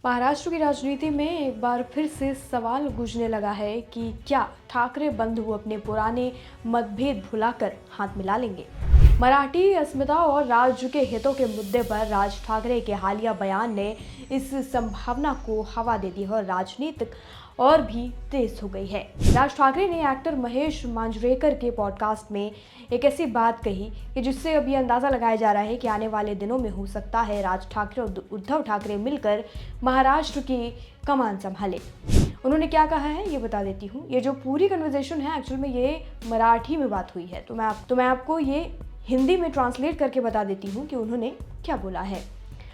महाराष्ट्र की राजनीति में एक बार फिर से सवाल गूंजने लगा है कि क्या ठाकरे बंधु अपने पुराने मतभेद भुलाकर हाथ मिला लेंगे। मराठी अस्मिता और राज्य के हितों के मुद्दे पर राज ठाकरे के हालिया बयान ने इस संभावना को हवा दे दी है और राजनीतिक और भी तेज हो गई है। राज ठाकरे ने एक्टर महेश मांजरेकर के पॉडकास्ट में एक ऐसी बात कही कि जिससे अभी अंदाजा लगाया जा रहा है कि आने वाले दिनों में हो सकता है राज ठाकरे और उद्धव ठाकरे मिलकर महाराष्ट्र की कमान संभाले। उन्होंने क्या कहा है ये बता देती हूँ। ये जो पूरी कन्वर्सेशन है एक्चुअल में ये मराठी में बात हुई है, तो मैं आपको ये हिंदी में ट्रांसलेट करके बता देती हूँ कि उन्होंने क्या बोला है।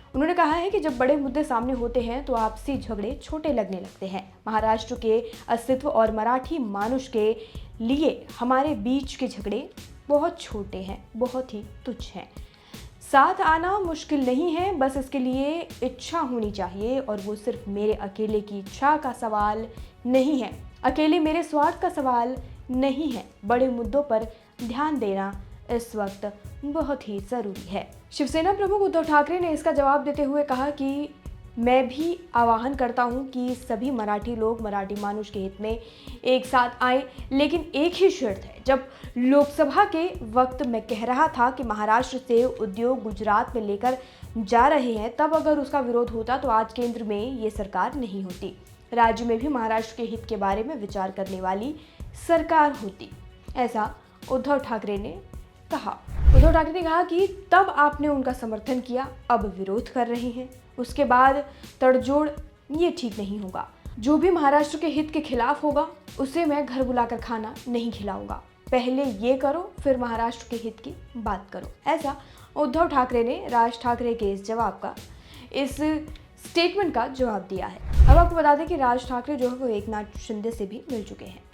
उन्होंने कहा है कि जब बड़े मुद्दे सामने होते हैं तो आपसी झगड़े छोटे लगने लगते हैं। महाराष्ट्र के अस्तित्व और मराठी मानुष के लिए हमारे बीच के झगड़े बहुत छोटे हैं, बहुत ही तुच्छ हैं। साथ आना मुश्किल नहीं है, बस इसके लिए इच्छा होनी चाहिए और वो सिर्फ मेरे अकेले की इच्छा का सवाल नहीं है, अकेले मेरे स्वार्थ का सवाल नहीं है। बड़े मुद्दों पर ध्यान देना इस वक्त बहुत ही ज़रूरी है। शिवसेना प्रमुख उद्धव ठाकरे ने इसका जवाब देते हुए कहा कि मैं भी आह्वान करता हूं कि सभी मराठी लोग मराठी मानुष के हित में एक साथ आए, लेकिन एक ही शर्त है। जब लोकसभा के वक्त मैं कह रहा था कि महाराष्ट्र से उद्योग गुजरात में लेकर जा रहे हैं, तब अगर उसका विरोध होता तो आज केंद्र में ये सरकार नहीं होती। राज्य में भी महाराष्ट्र के हित के बारे में विचार करने वाली सरकार होती, ऐसा उद्धव ठाकरे ने कहा। उद्धव ठाकरे ने कहा कि तब आपने उनका समर्थन किया, अब विरोध कर रहे हैं, उसके बाद तड़जोड़, ये ठीक नहीं होगा। जो भी महाराष्ट्र के हित के खिलाफ होगा उसे मैं घर बुलाकर खाना नहीं खिलाऊंगा। पहले ये करो फिर महाराष्ट्र के हित की बात करो, ऐसा उद्धव ठाकरे ने राज ठाकरे के इस स्टेटमेंट का जवाब दिया है। अब आपको बता दें कि राज ठाकरे जो है वो एकनाथ शिंदे से भी मिल चुके हैं।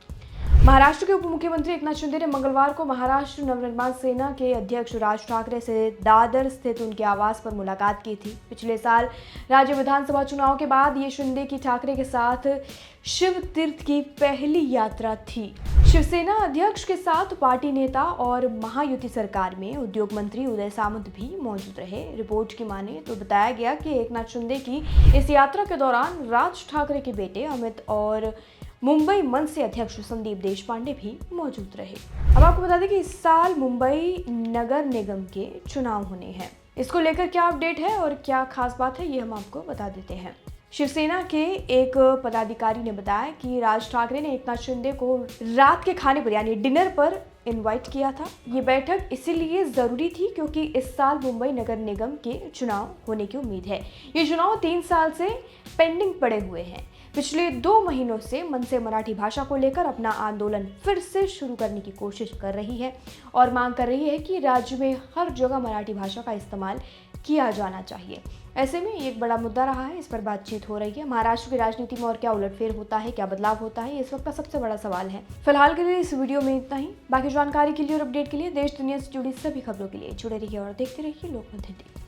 महाराष्ट्र के उप मुख्यमंत्री एकनाथ शिंदे ने मंगलवार को महाराष्ट्र नवनिर्माण सेना के अध्यक्ष राज ठाकरे से दादर स्थित उनके आवास पर मुलाकात की थी। पिछले साल राज्य विधानसभा चुनाव के बाद ये शिंदे की ठाकरे के साथ शिव तीर्थ की पहली यात्रा थी। शिवसेना अध्यक्ष के साथ पार्टी नेता और महायुति सरकार में उद्योग मंत्री उदय सामंत भी मौजूद रहे। रिपोर्ट की माने तो बताया गया कि एकनाथ शिंदे की इस यात्रा के दौरान राज ठाकरे के बेटे अमित और मुंबई मंच से अध्यक्ष संदीप देशपांडे भी मौजूद रहे। अब आपको बता दें कि इस साल मुंबई नगर निगम के चुनाव होने हैं। इसको लेकर क्या अपडेट है और क्या खास बात है ये हम आपको बता देते हैं। शिवसेना के एक पदाधिकारी ने बताया कि राज ठाकरे ने एकनाथ शिंदे को रात के खाने पर यानी डिनर पर इनवाइट किया था। ये बैठक इसीलिए जरूरी थी क्योंकि इस साल मुंबई नगर निगम के चुनाव होने की उम्मीद है। ये चुनाव 3 साल से पेंडिंग पड़े हुए हैं। पिछले 2 महीनों से मनसे मराठी भाषा को लेकर अपना आंदोलन फिर से शुरू करने की कोशिश कर रही है और मांग कर रही है कि राज्य में हर जगह मराठी भाषा का इस्तेमाल किया जाना चाहिए। ऐसे में एक बड़ा मुद्दा रहा है, इस पर बातचीत हो रही है। महाराष्ट्र की राजनीति में और क्या उलटफेर होता है, क्या बदलाव होता है, इस वक्त का सबसे बड़ा सवाल है। फिलहाल के लिए इस वीडियो में इतना ही। बाकी जानकारी के लिए और अपडेट के लिए देश दुनिया से जुड़ी सभी खबरों के लिए जुड़े रहिए और देखते रहिए लोकमत हिंदी।